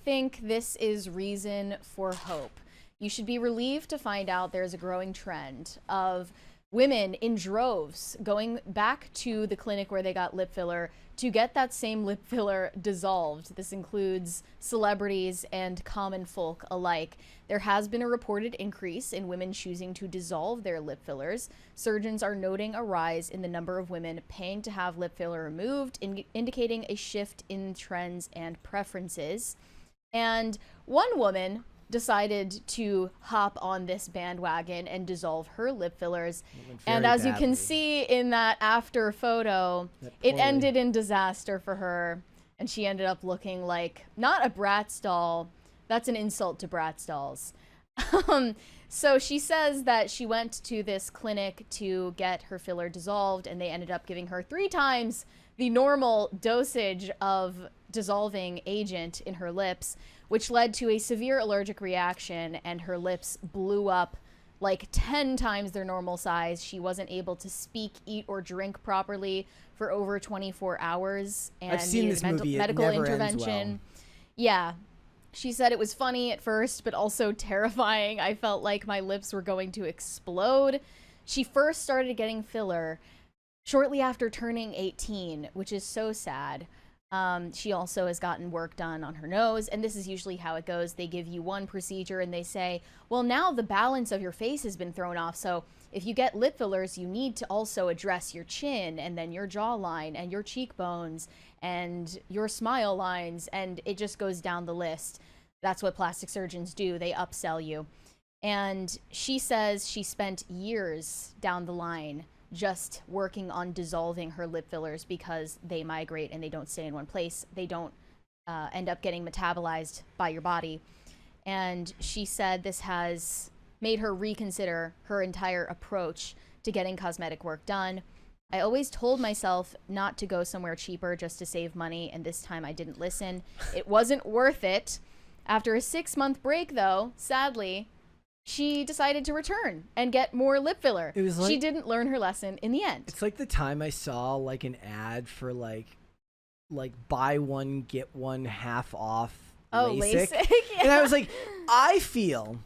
think this is reason for hope. You should be relieved to find out there's a growing trend of women in droves going back to the clinic where they got lip filler to get that same lip filler dissolved. This includes celebrities and common folk alike. There has been a reported increase in women choosing to dissolve their lip fillers. Surgeons are noting a rise in the number of women paying to have lip filler removed, indicating a shift in trends and preferences. And one woman decided to hop on this bandwagon and dissolve her lip fillers. And as you can see in that after photo, it ended in disaster for her. And she ended up looking like, not a Bratz doll. That's an insult to Bratz dolls. So she says that she went to this clinic to get her filler dissolved, and they ended up giving her 3 times the normal dosage of dissolving agent in her lips, which led to a severe allergic reaction, and her lips blew up like 10 times their normal size. She wasn't able to speak, eat, or drink properly for over 24 hours. And I've seen this movie. Medical it never intervention. ends well. Yeah. She said it was funny at first, but also terrifying. I felt like my lips were going to explode. She first started getting filler shortly after turning 18, which is so sad. She also has gotten work done on her nose, and this is usually how it goes. They give you one procedure and they say, well, now the balance of your face has been thrown off, so if you get lip fillers, you need to also address your chin and then your jawline and your cheekbones and your smile lines, and it just goes down the list. That's what plastic surgeons do. They upsell you. And she says she spent years down the line just working on dissolving her lip fillers because they migrate and they don't stay in one place. They don't end up getting metabolized by your body. And she said this has made her reconsider her entire approach to getting cosmetic work done. I always told myself not to go somewhere cheaper just to save money, and this time I didn't listen. It wasn't worth it. After a 6-month break, though, sadly, she decided to return and get more lip filler. It was like, she didn't learn her lesson in the end. It's like the time I saw like an ad for like buy one get one half off LASIK. Yeah. And I was like, I feel,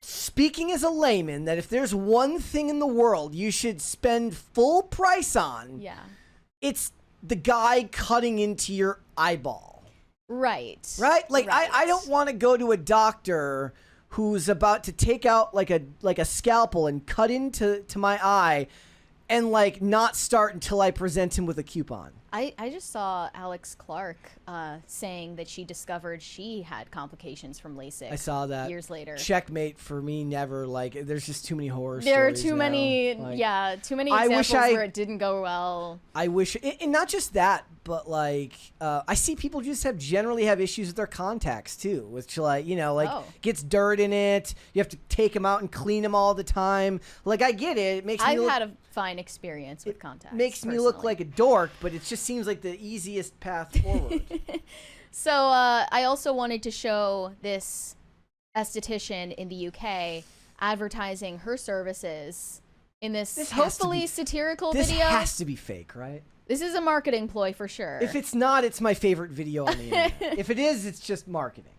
speaking as a layman, that if there's one thing in the world you should spend full price on, yeah, it's the guy cutting into your eyeball. Right. Like right. I don't want to go to a doctor who's about to take out like a scalpel and cut into my eye and like not start until I present him with a coupon. I just saw Alex Clark saying that she discovered she had complications from LASIK. I saw that. Years later. Checkmate for me, never. Like, there's just too many horror there are stories too now. many, like, yeah, too many examples where it didn't go well. I wish, and not just that, but like, I see people just generally have issues with their contacts too, which like, gets dirt in it. You have to take them out and clean them all the time. Like, I get it. It makes me I've had a fine experience with contacts. Makes me look like a dork, but it just seems like the easiest path forward. So I also wanted to show this esthetician in the UK advertising her services in this hopefully satirical video. This has to be fake, right? This is a marketing ploy for sure. If it's not, it's my favorite video on the internet. If it is, it's just marketing.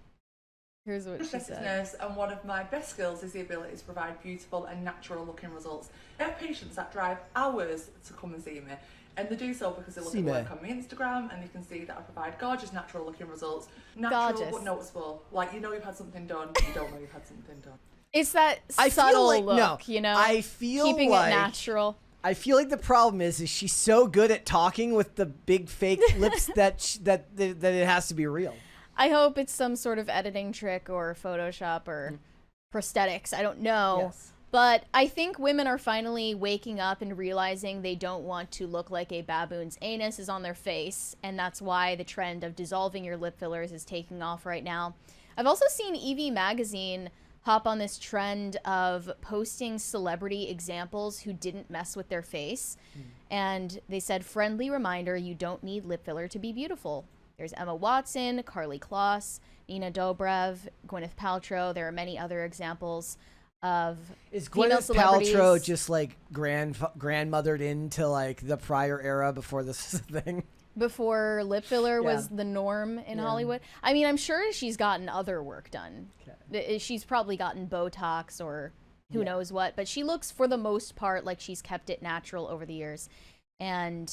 Here's what she said. Nurse, and one of my best skills is the ability to provide beautiful and natural looking results. I have patients that drive hours to come and see me, and they do so because they look at work on my Instagram and they can see that I provide gorgeous natural looking results. Natural but noticeable. Like, you know you've had something done, you don't know you've had something done. It's that subtle look, I feel keeping like it natural. I feel like the problem is she's so good at talking with the big fake lips that it has to be real. I hope it's some sort of editing trick or Photoshop or prosthetics. I don't know. Yes. But I think women are finally waking up and realizing they don't want to look like a baboon's anus is on their face. And that's why the trend of dissolving your lip fillers is taking off right now. I've also seen EV Magazine hop on this trend of posting celebrity examples who didn't mess with their face. And they said, friendly reminder, you don't need lip filler to be beautiful. There's Emma Watson, Karlie Kloss, Nina Dobrev, Gwyneth Paltrow. There are many other examples of female celebrities. Is Gwyneth Paltrow just like grandmothered into like the prior era before this was a thing? before lip filler was the norm in Hollywood. I mean, I'm sure she's gotten other work done. She's probably gotten Botox or who knows what, but she looks for the most part like she's kept it natural over the years. And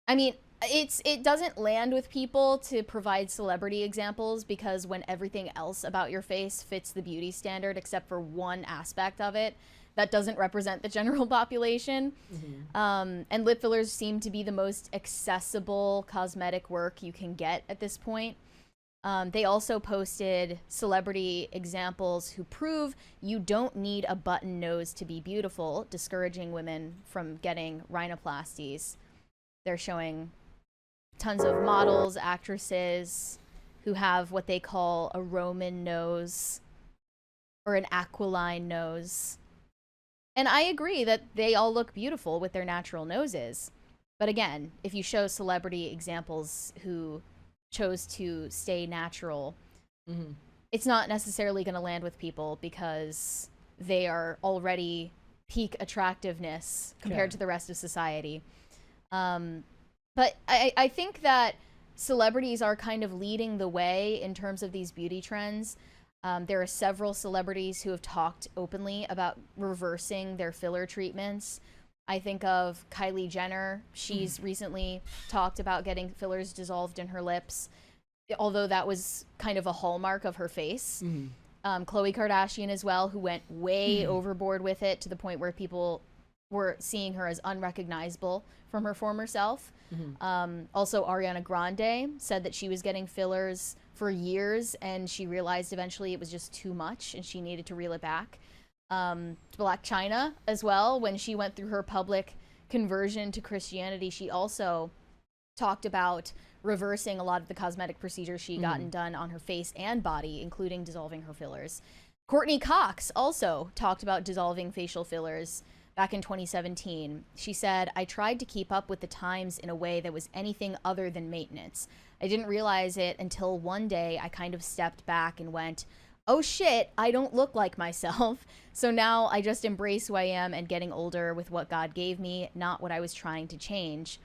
I mean, it doesn't land with people to provide celebrity examples, because when everything else about your face fits the beauty standard except for one aspect of it, that doesn't represent the general population. And lip fillers seem to be the most accessible cosmetic work you can get at this point. They also posted celebrity examples who prove you don't need a button nose to be beautiful, discouraging women from getting rhinoplasties. They're showing tons of models, actresses who have what they call a Roman nose or an aquiline nose. And I agree that they all look beautiful with their natural noses. But again, if you show celebrity examples who chose to stay natural, it's not necessarily going to land with people because they are already peak attractiveness compared to the rest of society. But I think that celebrities are kind of leading the way in terms of these beauty trends. There are several celebrities who have talked openly about reversing their filler treatments. I think of Kylie Jenner. She's recently talked about getting fillers dissolved in her lips, although that was kind of a hallmark of her face. Khloe Kardashian as well, who went way overboard with it to the point where people were seeing her as unrecognizable from her former self. Also, Ariana Grande said that she was getting fillers for years and she realized eventually it was just too much and she needed to reel it back. Black China as well, when she went through her public conversion to Christianity, she also talked about reversing a lot of the cosmetic procedures she'd gotten done on her face and body, including dissolving her fillers. Courtney Cox also talked about dissolving facial fillers back in 2017. She said, "I tried to keep up with the times in a way that was anything other than maintenance. I didn't realize it until one day I kind of stepped back and went, oh shit, I don't look like myself. So now I just embrace who I am and getting older with what God gave me, not what I was trying to change.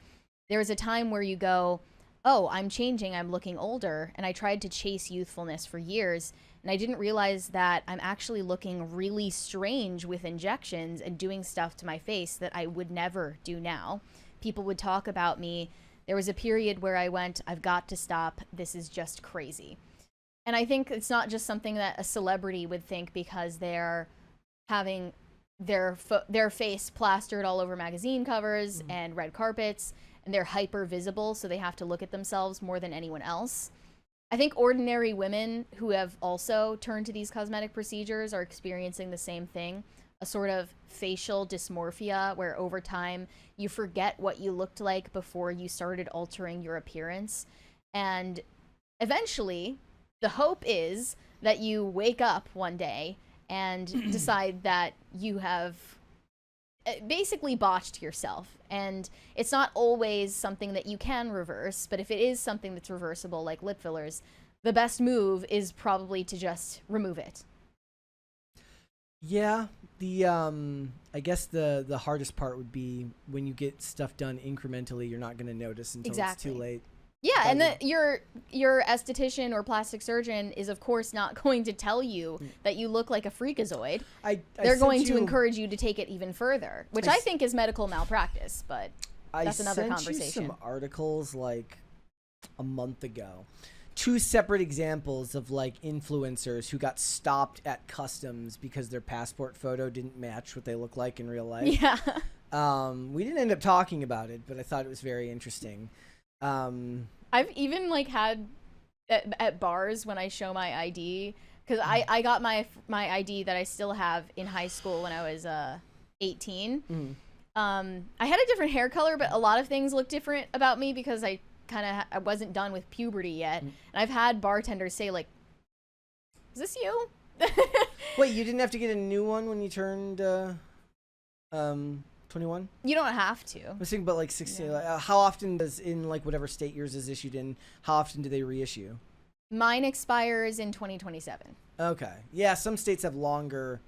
There was a time where you go, oh, I'm changing, I'm looking older, and I tried to chase youthfulness for years, and I didn't realize that I'm actually looking really strange with injections and doing stuff to my face that I would never do now. People would talk about me. There was a period where I went, I've got to stop. This is just crazy." And I think it's not just something that a celebrity would think because they're having their face plastered all over magazine covers and red carpets, and they're hyper visible, so they have to look at themselves more than anyone else. I think ordinary women who have also turned to these cosmetic procedures are experiencing the same thing, a sort of facial dysmorphia where over time you forget what you looked like before you started altering your appearance. And eventually, the hope is that you wake up one day and decide that you have basically botched yourself. And it's not always something that you can reverse, but if it is something that's reversible, like lip fillers, the best move is probably to just remove it. Yeah, I guess the hardest part would be when you get stuff done incrementally, you're not going to notice until it's too late. Yeah, and your esthetician or plastic surgeon is, of course, not going to tell you that you look like a freakazoid. They're going to encourage you to take it even further, which I think is medical malpractice, but that's another conversation. I sent you some articles like a month ago. 2 separate examples of like influencers who got stopped at customs because their passport photo didn't match what they look like in real life. Yeah. We didn't end up talking about it, but I thought it was very interesting. I've even like had at bars when I show my ID, because I got my ID that I still have in high school when I was 18. I had a different hair color, but a lot of things look different about me because I wasn't done with puberty yet. And I've had bartenders say like, "Is this you?" Wait, you didn't have to get a new one when you turned 21? You don't have to. I was thinking about like 16. Yeah. Like, how often does, in like whatever state yours is issued in, how often do they reissue? Mine expires in 2027. Okay. Yeah, some states have longer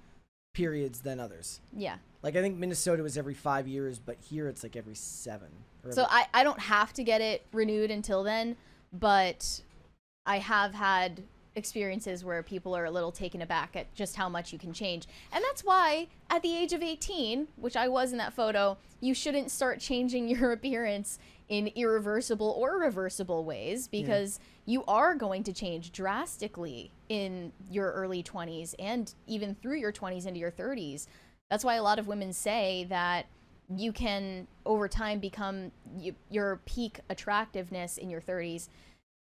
periods than others. Yeah. Like, I think Minnesota was every 5 years, but here it's like every 7. So I don't have to get it renewed until then, but I have had experiences where people are a little taken aback at just how much you can change. And that's why at the age of 18, which I was in that photo, you shouldn't start changing your appearance in irreversible or reversible ways, because you are going to change drastically in your early 20s and even through your 20s into your 30s. That's why a lot of women say that you can over time become your peak attractiveness in your 30s.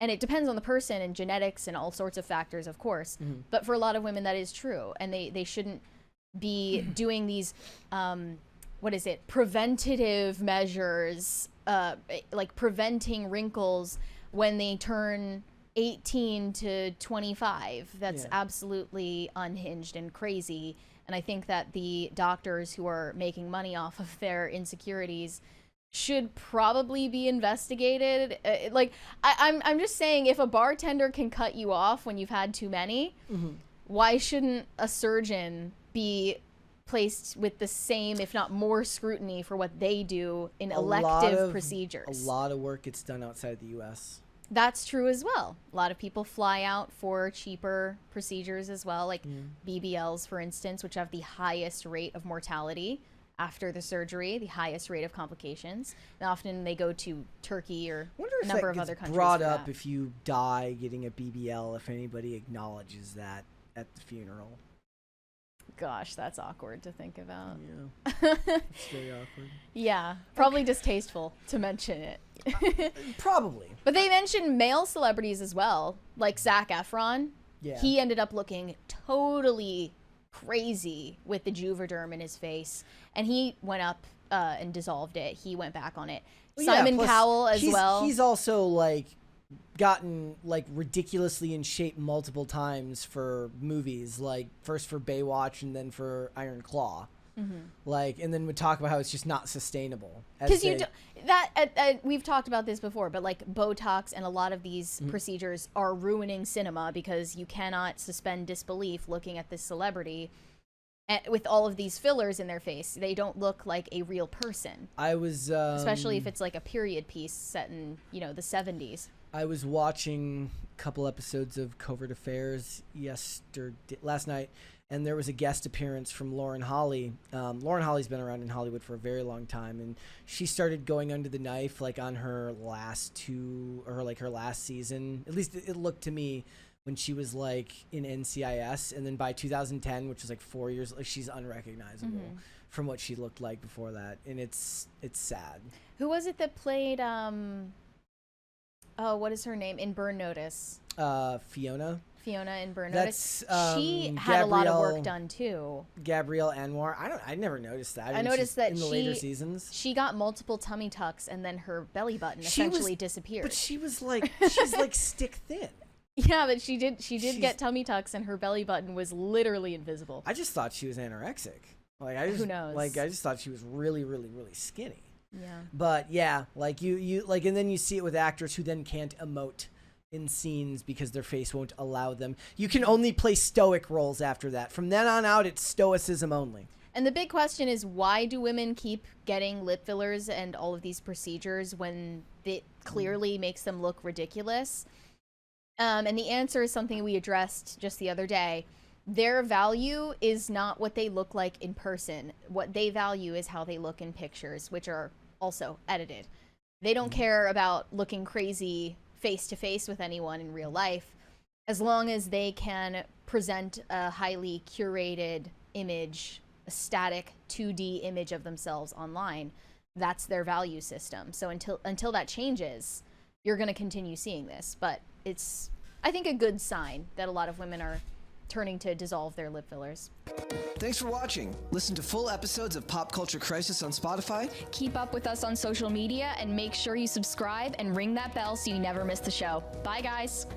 And it depends on the person and genetics and all sorts of factors, of course. But for a lot of women, that is true. And they shouldn't be doing these, preventative measures, like preventing wrinkles when they turn 18 to 25. That's absolutely unhinged and crazy. And I think that the doctors who are making money off of their insecurities should probably be investigated. I'm just saying, if a bartender can cut you off when you've had too many, why shouldn't a surgeon be placed with the same, if not more, scrutiny for what they do in elective procedures? A lot of work gets done outside the U.S. That's true as well. A lot of people fly out for cheaper procedures as well, like BBLs, for instance, which have the highest rate of mortality after the surgery, the highest rate of complications. And often they go to Turkey or a number of other countries. Brought up if you die getting a BBL, if anybody acknowledges that at the funeral. Gosh, that's awkward to think about. Yeah, it's very awkward. Yeah, probably distasteful to mention it. Probably. But they mentioned male celebrities as well, like Zac Efron. Yeah. He ended up looking totally crazy with the Juvederm in his face, and he went up and dissolved it. He went back on it. Well, Simon plus Cowell as well. He's also like gotten like ridiculously in shape multiple times for movies, like first for Baywatch and then for Iron Claw. Like, and then we talk about how it's just not sustainable. Because we've talked about this before, but like Botox and a lot of these procedures are ruining cinema, because you cannot suspend disbelief looking at this celebrity with all of these fillers in their face. They don't look like a real person. I was especially if it's like a period piece set in, the 70s. I was watching a couple episodes of Covert Affairs last night, and there was a guest appearance from Lauren Holly. Lauren Holly's been around in Hollywood for a very long time, and she started going under the knife like on her last season. At least it looked to me, when she was like in NCIS, and then by 2010, which was like 4 years, like she's unrecognizable from what she looked like before that, and it's sad. Who was it that played what is her name in Burn Notice? Fiona in Burn Notice. She had a lot of work done too. Gabrielle Anwar. I never noticed that. I noticed that in the later seasons. She got multiple tummy tucks, and then her belly button essentially disappeared. But she's like stick thin. Yeah, but she did get tummy tucks, and her belly button was literally invisible. I just thought she was anorexic. Who knows? Like, I just thought she was really, really, really skinny. Yeah. But yeah, like you like, and then you see it with actors who then can't emote in scenes because their face won't allow them. You can only play stoic roles after that. From then on out, it's stoicism only. And the big question is, why do women keep getting lip fillers and all of these procedures when it clearly makes them look ridiculous? And the answer is something we addressed just the other day. Their value is not what they look like in person. What they value is how they look in pictures, which are also edited. They don't care about looking crazy face to face with anyone in real life, as long as they can present a highly curated image, a static 2D image of themselves online. That's their value system. So until that changes, you're going to continue seeing this. But it's, I think, a good sign that a lot of women are turning to dissolve their lip fillers. Thanks for watching. Listen to full episodes of Pop Culture Crisis on Spotify. Keep up with us on social media, and make sure you subscribe and ring that bell so you never miss the show. Bye, guys.